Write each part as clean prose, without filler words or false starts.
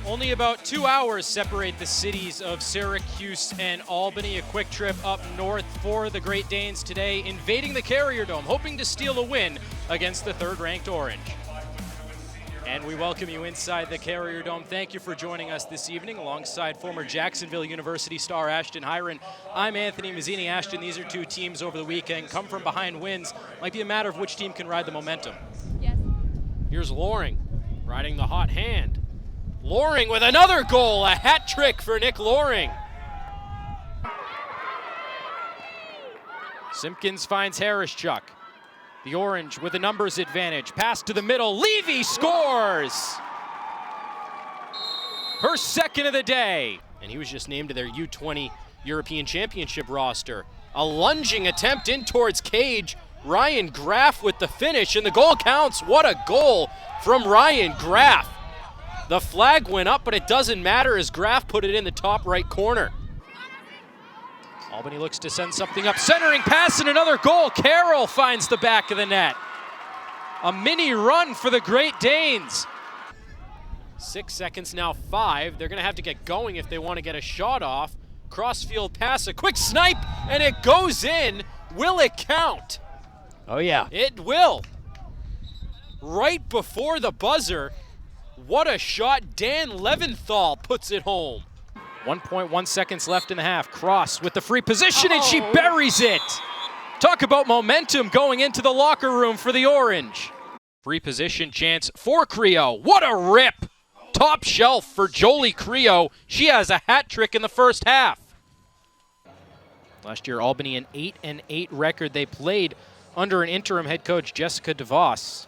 Only about 2 hours separate the cities of Syracuse and Albany. A quick trip up north for the Great Danes today, invading the Carrier Dome, hoping to steal a win against the third-ranked Orange. And we welcome you inside the Carrier Dome. Thank you for joining us this evening alongside former Jacksonville University star Ashton Hiron. I'm Anthony Mazzini. Ashton, these are two teams over the weekend. Come from behind wins. Might be a matter of which team can ride the momentum. Yes. Here's Loring riding the hot hand. Loring with another goal, a hat trick for Nick Loring. Simpkins finds Harris-Chuck. The Orange with a numbers advantage. Pass to the middle. Levy scores! Her second of the day. And he was just named to their U20 European Championship roster. A lunging attempt in towards cage. Ryan Graff with the finish, and the goal counts. What a goal from Ryan Graff. The flag went up, but it doesn't matter as Graff put it in the top right corner. Albany looks to send something up. Centering pass and another goal. Carroll finds the back of the net. A mini run for the Great Danes. 6 seconds, now 5. They're going to have to get going if they want to get a shot off. Crossfield pass, a quick snipe, and it goes in. Will it count? Oh, yeah. It will. Right before the buzzer. What a shot. Dan Leventhal puts it home. 1.1 seconds left in the half. Cross with the free position, and she buries it. Talk about momentum going into the locker room for the Orange. Free position chance for Creo. What a rip. Top shelf for Jolie Creo. She has a hat trick in the first half. Last year, Albany an 8-8 record. They played under an interim head coach, Jessica DeVos.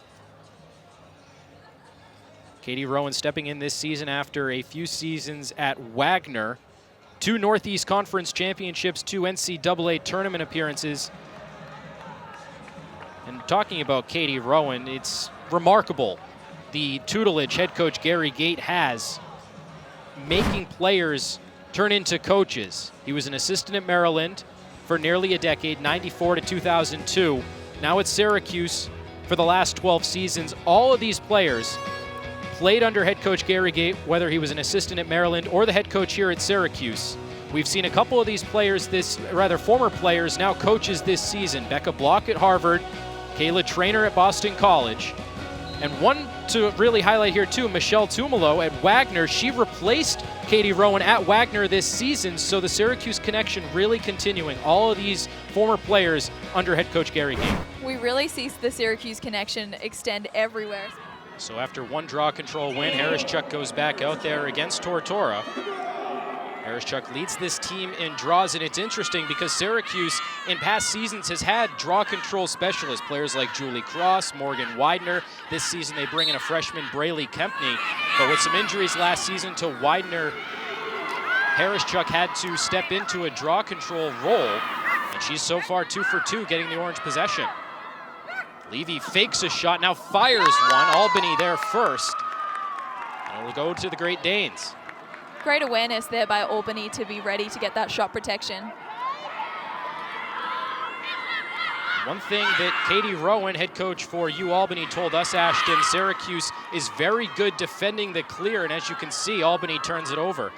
Katie Rowan stepping in this season after a few seasons at Wagner. 2 Northeast Conference championships, 2 NCAA tournament appearances. And talking about Katie Rowan, it's remarkable the tutelage head coach Gary Gate has making players turn into coaches. He was an assistant at Maryland for nearly a decade, 94 to 2002. Now at Syracuse for the last 12 seasons. All of these players played under head coach Gary Gate, whether he was an assistant at Maryland or the head coach here at Syracuse. We've seen a couple of these players, former players, now coaches this season. Becca Block at Harvard, Kayla Trainer at Boston College. And one to really highlight here too, Michelle Tumalo at Wagner. She replaced Katie Rowan at Wagner this season, so the Syracuse connection really continuing. All of these former players under head coach Gary Gate. We really see the Syracuse connection extend everywhere. So after one draw control win, Harris-Chuck goes back out there against Tortora. Harris-Chuck leads this team in draws, and it's interesting because Syracuse in past seasons has had draw control specialists, players like Julie Cross, Morgan Widener. This season they bring in a freshman, Braylee Kempney. But with some injuries last season to Widener, Harris-Chuck had to step into a draw control role, and she's so far 2 for 2 getting the Orange possession. Levy fakes a shot, now fires one. Albany there first. And it'll go to the Great Danes. Great awareness there by Albany to be ready to get that shot protection. One thing that Katie Rowan, head coach for UAlbany, told us, Ashton, Syracuse is very good defending the clear, and as you can see, Albany turns it over.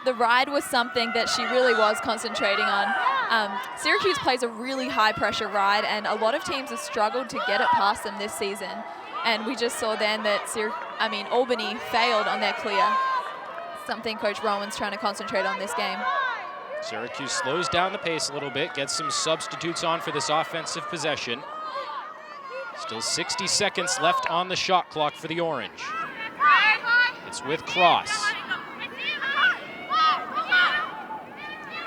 The ride was something that she really was concentrating on. Syracuse plays a really high-pressure ride, and a lot of teams have struggled to get it past them this season. And we just saw then that Albany failed on their clear. Something Coach Rowan's trying to concentrate on this game. Syracuse slows down the pace a little bit, gets some substitutes on for this offensive possession. Still 60 seconds left on the shot clock for the Orange. It's with Cross.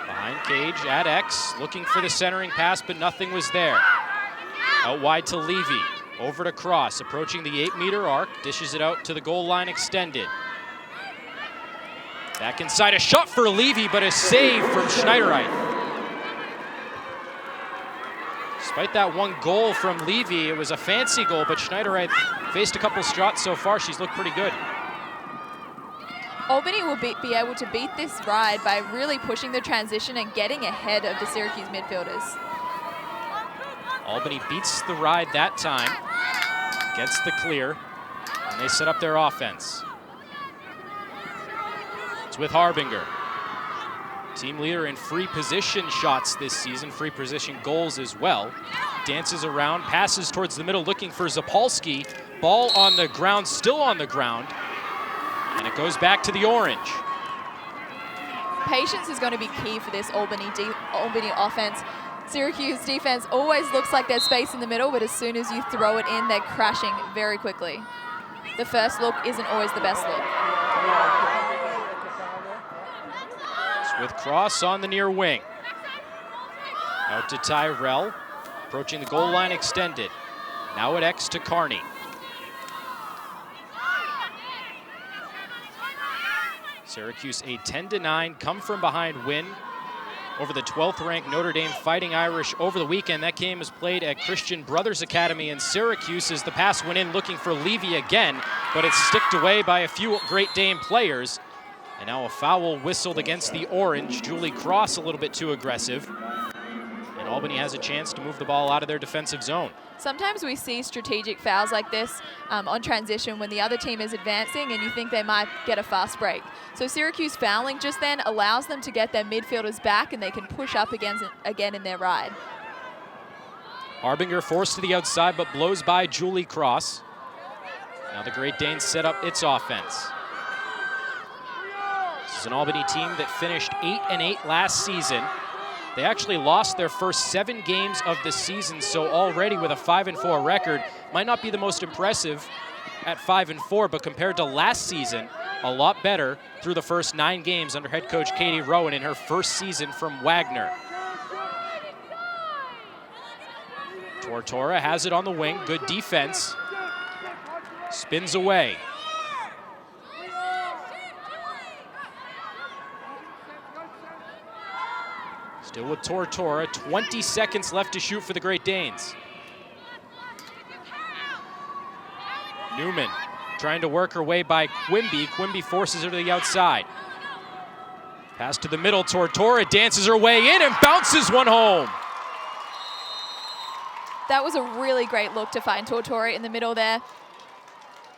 Behind cage at X, looking for the centering pass, but nothing was there. Out wide to Levy, over to Cross, approaching the 8-meter arc, dishes it out to the goal line extended. Back inside, a shot for Levy, but a save from Schneidereit. Despite that one goal from Levy, it was a fancy goal, but Schneidereit faced a couple shots so far. She's looked pretty good. Albany will be able to beat this ride by really pushing the transition and getting ahead of the Syracuse midfielders. Albany beats the ride that time, gets the clear, and they set up their offense. It's with Harbinger. Team leader in free position shots this season, free position goals as well. Dances around, passes towards the middle, looking for Zapolsky. Ball on the ground, still on the ground, and it goes back to the orange. Patience is going to be key for this Albany offense. Syracuse defense always looks like there's space in the middle, but as soon as you throw it in, they're crashing very quickly. The first look isn't always the best look. It's with Cross on the near wing. Out to Tyrell, approaching the goal line extended. Now at X to Carney. Syracuse a 10-9 come from behind win over the 12th ranked Notre Dame Fighting Irish over the weekend. That game is played at Christian Brothers Academy in Syracuse as the pass went in looking for Levy again, but it's sticked away by a few Great Dane players. And now a foul whistled against the orange. Julie Cross a little bit too aggressive. And Albany has a chance to move the ball out of their defensive zone. Sometimes we see strategic fouls like this on transition when the other team is advancing and you think they might get a fast break. So Syracuse fouling just then allows them to get their midfielders back and they can push up again in their ride. Harbinger forced to the outside but blows by Julie Cross. Now the Great Danes set up its offense. This is an Albany team that finished 8-8 last season. They actually lost their first 7 games of the season, so already with a 5-4 record, might not be the most impressive at 5-4, but compared to last season, a lot better through the first 9 games under head coach Katie Rowan in her first season from Wagner. Tortora has it on the wing, good defense. Spins away. Still with Tortora, 20 seconds left to shoot for the Great Danes. Newman trying to work her way by Quimby. Quimby forces her to the outside. Pass to the middle, Tortora dances her way in and bounces one home. That was a really great look to find Tortora in the middle there.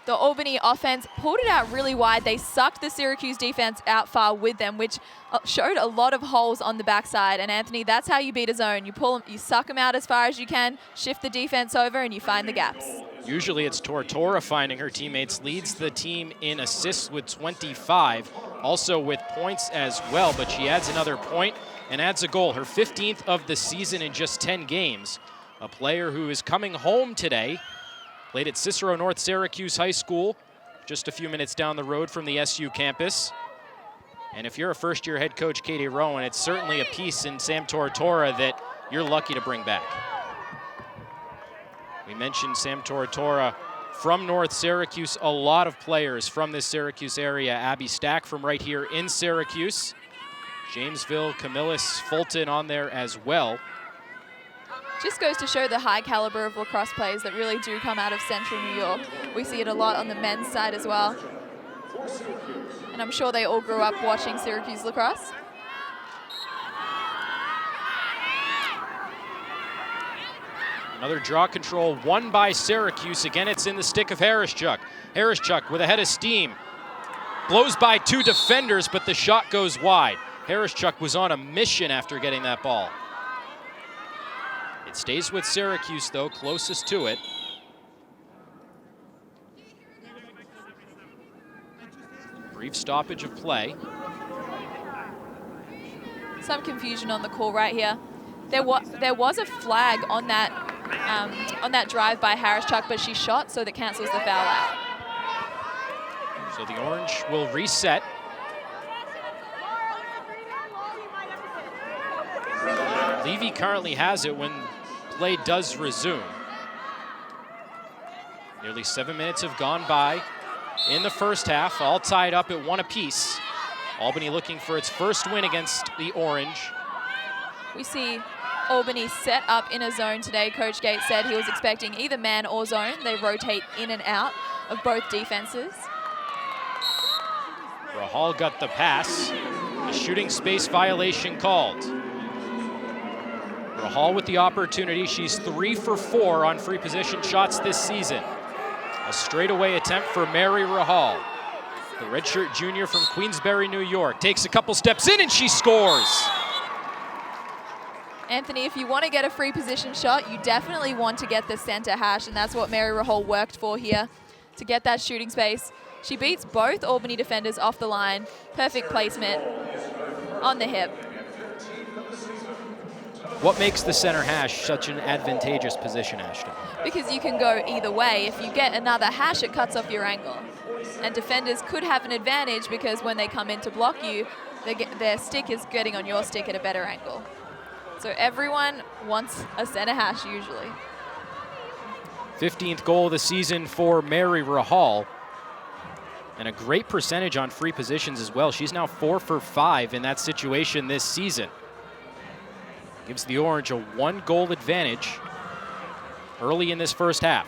The Albany offense pulled it out really wide. They sucked the Syracuse defense out far with them, which showed a lot of holes on the backside. And Anthony, that's how you beat a zone. You pull them, you suck them out as far as you can, shift the defense over, and you find the gaps. Usually it's Tortora finding her teammates, leads the team in assists with 25, also with points as well, but she adds another point and adds a goal, her 15th of the season in just 10 games. A player who is coming home today. Played at Cicero North Syracuse High School, just a few minutes down the road from the SU campus. And if you're a first-year head coach, Katie Rowan, it's certainly a piece in Sam Tortora that you're lucky to bring back. We mentioned Sam Tortora from North Syracuse, a lot of players from this Syracuse area. Abby Stack from right here in Syracuse. Jamesville, Camillus, Fulton on there as well. Just goes to show the high caliber of lacrosse players that really do come out of Central New York. We see it a lot on the men's side as well. And I'm sure they all grew up watching Syracuse lacrosse. Another draw control won by Syracuse. Again, it's in the stick of Harrischuk. Harrischuk with a head of steam. Blows by 2 defenders, but the shot goes wide. Harrischuk was on a mission after getting that ball. It stays with Syracuse, though, closest to it. Brief stoppage of play. Some confusion on the call right here. There was a flag on that drive by Harrischuk, but she shot, so that cancels the foul out. So the orange will reset. Levy currently has it when play does resume. Nearly 7 minutes have gone by in the first half, all tied up at 1 apiece. Albany looking for its first win against the orange. We see Albany set up in a zone today. Coach Gates said he was expecting either man or zone. They rotate in and out of both defenses. Rahal got the pass. A shooting space violation called. Rahal with the opportunity. She's 3 for 4 on free position shots this season. A straightaway attempt for Mary Rahal. The redshirt junior from Queensbury, New York, takes a couple steps in and she scores. Anthony, if you want to get a free position shot, you definitely want to get the center hash, and that's what Mary Rahal worked for here, to get that shooting space. She beats both Albany defenders off the line. Perfect placement on the hip. What makes the center hash such an advantageous position, Ashton? Because you can go either way. If you get another hash, it cuts off your angle. And defenders could have an advantage because when they come in to block you, their stick is getting on your stick at a better angle. So everyone wants a center hash usually. 15th goal of the season for Mary Rahal. And a great percentage on free positions as well. She's now 4 for 5 in that situation this season. Gives the Orange a 1-goal advantage early in this first half.